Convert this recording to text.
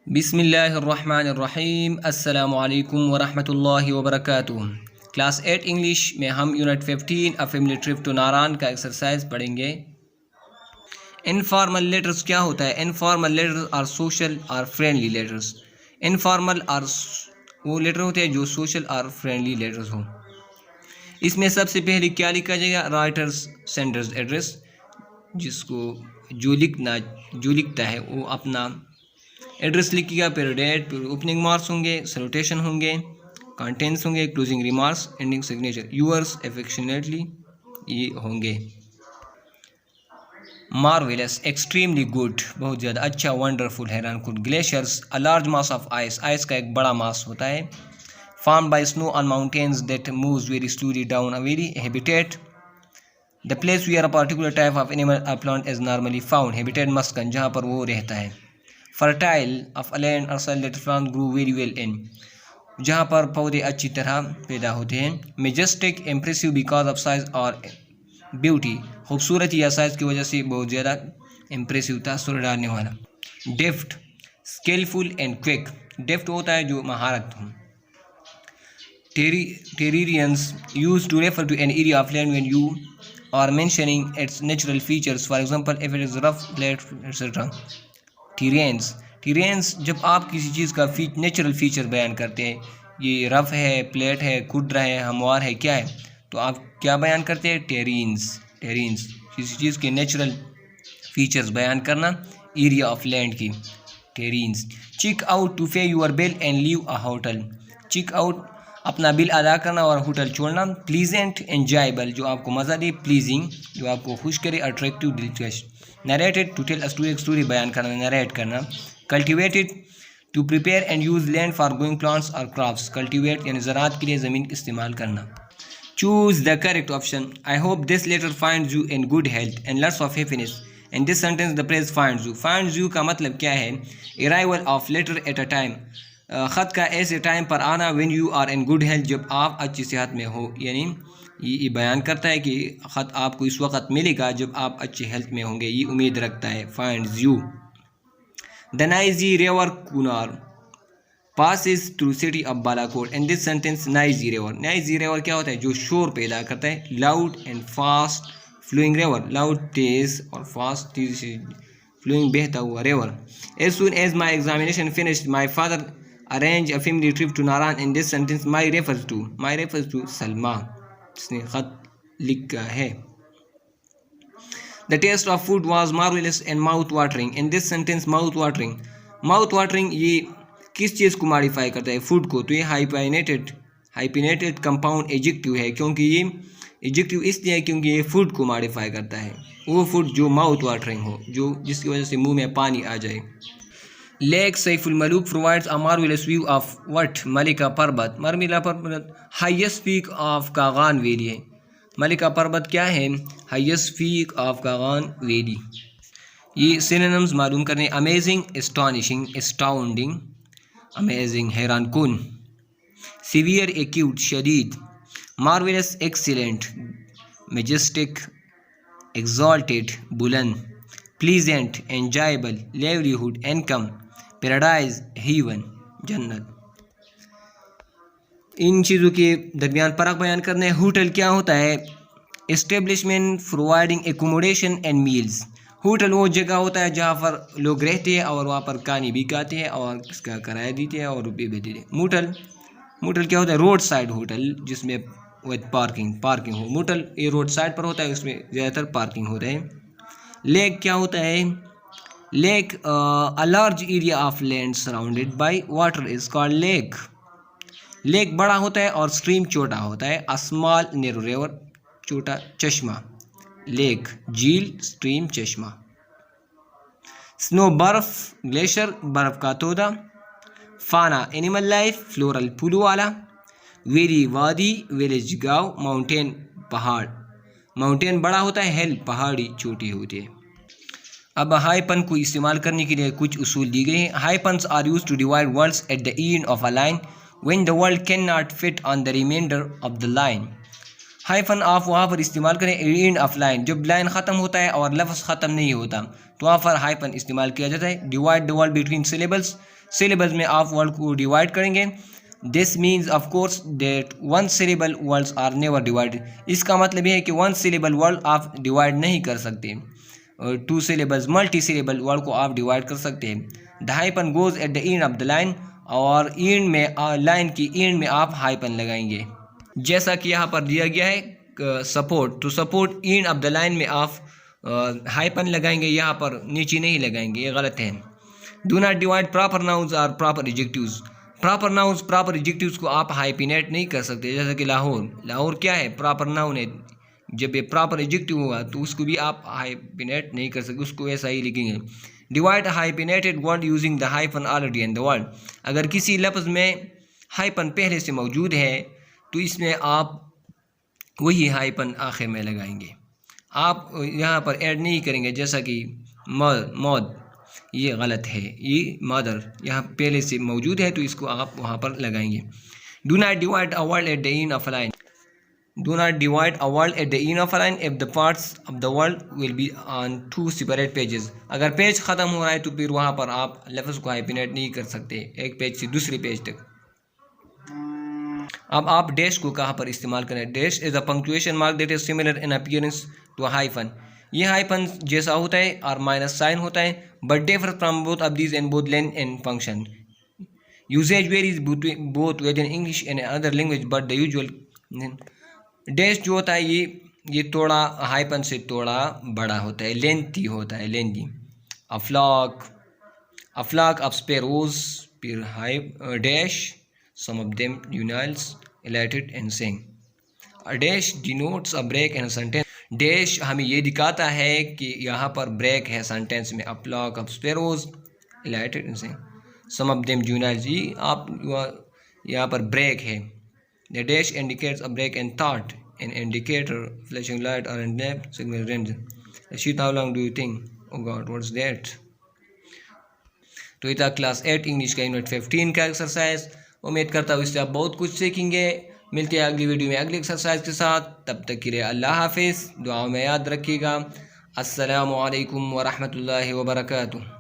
बिस्मिल्लाहिर्रहमानिर्रहीम अस्सलामुअलैकुम वरहमतुल्लाहि वबरकातुहू। क्लास 8 इंग्लिश में हम unit 15 a family trip to Naran का एक्सरसाइज पढ़ेंगे। इनफॉर्मल लेटर्स क्या होता है? इनफॉर्मल लेटर्स आर सोशल और फ्रेंडली लेटर्स। इनफॉर्मल आर वो लेटर होते हैं जो सोशल और फ्रेंडली लेटर्स हों। इसमें सबसे पहले क्या लिखा जाएगा? राइटर्स सेंडर्स एड्रेस, जिसको जो लिखता है वो अपना एड्रेस लिखिएगा। फिर डेट, फिर ओपनिंग मार्क्स होंगे, सैल्यूटेशन होंगे, कंटेंट्स होंगे, closing remarks, ending signature, yours affectionately ये होंगे। मार्वेलस, एक्सट्रीमली गुड, बहुत ज़्यादा अच्छा, वंडरफुल, हैरान कुन। Glaciers, a large mass of ice, ice का एक बड़ा मास होता है। Formed by snow on mountains that moves very slowly down a very. Habitat, the place where a particular type of animal और plant is normally found. Habitat मस्कन, जहाँ पर वो रहता है। फर्टाइल, ऑफ अ लैंड और soil that plant grow very well in, जहाँ पर पौधे अच्छी तरह पैदा होते हैं। Majestic, impressive because of size और ब्यूटी, खूबसूरती या साइज की वजह से बहुत ज़्यादा इम्प्रेसिव, तासुर डालने वाला। Deft, skilful and quick, deft होता है जो महारत हो। Terrains, use to refer to an area of land when you are mentioning its natural features, for example if it is rough, flat etcetera. Terrains, जब आप किसी चीज़ का नेचुरल फीचर बयान करते हैं, ये रफ है, प्लेट है, खुरदरा है, हमवार है, क्या है, तो आप क्या बयान करते हैं? टेरेंस किसी चीज़ के नेचुरल फीचर्स बयान करना, एरिया ऑफ लैंड की। Terrains. Check out, to pay your bill and leave a hotel, check out, अपना बिल अदा करना और होटल छोड़ना। प्लीजेंट, एंजॉयबल, जो आपको मज़ा दे। प्लीजिंग, जो आपको खुश करे। अट्रैक्टिव, दिलचस्प। Narrated, to tell a story, एक स्टोरी बयान करना, नरेट करना। Cultivated, to prepare and use land for growing plants और क्रॉप्स, कल्टिवेट यानी ज़राअत के लिए ज़मीन का इस्तेमाल करना। Choose the correct option. I hope this letter finds you in good health and lots of happiness. In this sentence the phrase finds you. Finds you का मतलब क्या है? Arrival of letter at a time, ख़त का ऐसे time पर आना। When you are in good health, जब आप अच्छी सेहत में हो, यानी ये बयान करता है कि ख़त आपको इस वक्त मिलेगा जब आप अच्छी हेल्थ में होंगे, ये उम्मीद रखता है। Finds you. The noisy river Kunar passes through city of Balakot. In this sentence noisy river क्या होता है? जो शोर पैदा करता है। Loud and fast flowing river, loud तेज और फास्ट तेज से फ्लोइंग बहता हुआ river. As soon as my examination finished my father arrange a family trip to Naran. In this sentence my refers to Salma, जिसने खत लिखा है। The test of food was marvellous and mouth watering. In this sentence mouth watering ये किस चीज़ को modify करता है? Food को। तो ये हाइपिनेटेड कंपाउंड एडजेक्टिव है, क्योंकि ये एडजेक्टिव इसलिए है क्योंकि ये फूड को मॉडिफाई करता है। वो फूड जो माउथ वाटरिंग हो, जो जिसकी वजह से मुंह में पानी आ जाए। Lake Saiful Malook provides a marvellous view of what? Malika Parbat. Highest peak of Kaghan valley है। मलिका पर्वत क्या है? Highest peak of Kaghan valley. ये सिनोनिम्स मालूम करने। अमेजिंग, एस्टॉनिशिंग, एस्टाउंडिंग, अमेजिंग, हैरान कुन। सीवियर, एक्यूट, शदीद। मार्वेलस, एक्सीलेंट, मेजेस्टिक, एक्सॉल्टेड, बुलंद। Pleasant, enjoyable, livelihood, income. Paradise, heaven, जन्नत। इन चीज़ों के दरमियान फ़र्क बयान करना है। होटल क्या होता है? Establishment providing accommodation and meals. Hotel वो जगह होता है जहाँ पर लोग रहते हैं और वहाँ पर खाने भी खाते हैं और इसका किराया देते हैं और रुपये भी देते हैं। मोटल क्या होता है? रोड साइड होटल, जिसमें विद पार्किंग हो। मोटल ये रोड साइड पर होता है, उसमें ज़्यादातर पार्किंग होता है। लेक क्या होता है? Lake, a large area of land surrounded by water is called lake. Lake बड़ा होता है और स्ट्रीम छोटा होता है। अ स्मॉल नैरो रिवर, छोटा चश्मा। लेक, झील, स्ट्रीम, चश्मा। स्नो, बर्फ, ग्लेशियर, बर्फ का तोदा। फाना, एनिमल लाइफ, फ्लोरल, फूलों वाला। वेरी, वादी, विलेज, गाँव। माउंटेन, पहाड़, माउंटेन बड़ा होता है, हिल, पहाड़ी छोटी होती है। अब हाइपन को इस्तेमाल करने के लिए कुछ उसूल दी गए हैं। Hyphens are use to divide words at the end of a line when the word can not fit on the reminder of the line. Hyphen आप वहाँ पर इस्तेमाल करें एंड ऑफ लाइन, जब लाइन ख़त्म होता है और लफ्ज़ ख़त्म नहीं होता तो वहाँ पर हाइफन इस्तेमाल किया जाता है। Divide the word between syllables, syllabus में आप वर्ड को डिवाइड करेंगे। This means of course that one syllable words are never divided. इसका मतलब यह है कि वन सिलेबल वर्ड आप डिवाइड नहीं कर सकते। Two syllables multi syllable word को आप डिवाइड कर सकते हैं। The hyphen goes at the end of the line, और एंड में लाइन की एंड में आप हाइपन लगाएंगे, जैसा कि यहाँ पर दिया गया है सपोर्ट। तो support and of the line में आप हाइपन लगाएंगे, यहाँ पर नीचे नहीं लगाएंगे, ये गलत है। Do not divide proper nouns और proper adjectives. Proper nouns proper adjectives को आप हाइपिनेट नहीं कर सकते, जैसे कि लाहौर। लाहौर क्या है? प्रॉपर नाउन है। जब ये प्रॉपर एडजेक्टिव होगा तो उसको भी आप हाइपिनेट नहीं कर सकते, उसको ऐसा ही लिखेंगे। Divide hyphenated word using the hyphen already in the word. अगर किसी लफ्ज़ में हाइपन पहले से मौजूद है तो इसमें आप वही हाइपन आखिर में लगाएंगे, आप यहाँ पर ऐड नहीं करेंगे, जैसा कि मौद, ये गलत है। ये मदर यहाँ पहले से मौजूद है तो इसको आप वहाँ पर लगाएंगे। Do not divide a word at the end of a line. Do not divide a word at the end of a line if the parts of the word will be on two separate pages. अगर page ख़त्म हो रहा है तो फिर वहाँ पर आप लफ्ज़ को हाइपिनेट नहीं कर सकते एक पेज से दूसरे पेज तक। अब आप डैश को कहाँ पर इस्तेमाल करें? Dash is a punctuation mark that is similar in appearance to hyphen. ये हाइफन जैसा होता है और माइनस साइन होता है, but differ from both of these in both length and function. Usages varies both within English and other language but the usual. Dash जो होता है ये थोड़ा हाइफन से थोड़ा बड़ा होता है, लेंथी होता है, लेंथी। अफ्लाक ऑफ स्पैरोज, फिर high dash, some of them unites elated and sing. A dash denotes a break in a sentence. Dash हमें ये दिखाता है कि यहाँ पर ब्रेक है सेंटेंस में। A flock of sparrows elated and sing. Some of them unites, ये आप यहाँ पर ब्रेक है। The dash indicates a break in thought. An indicator, flashing light or a lamp signal range. Rashid, how long do you think? Oh God, what's that? तो ये था class 8 English का unit 15 का एक्सरसाइज। उम्मीद करता हूँ इससे आप बहुत कुछ सीखेंगे। मिलते हैं अगली वीडियो में अगली एक्सरसाइज के साथ, तब तक के लिए अल्लाह हाफिज़। दुआओं में याद रखिएगा। अस्सलामु अलैकुम व रहमतुल्लाहि व बरकातुहू।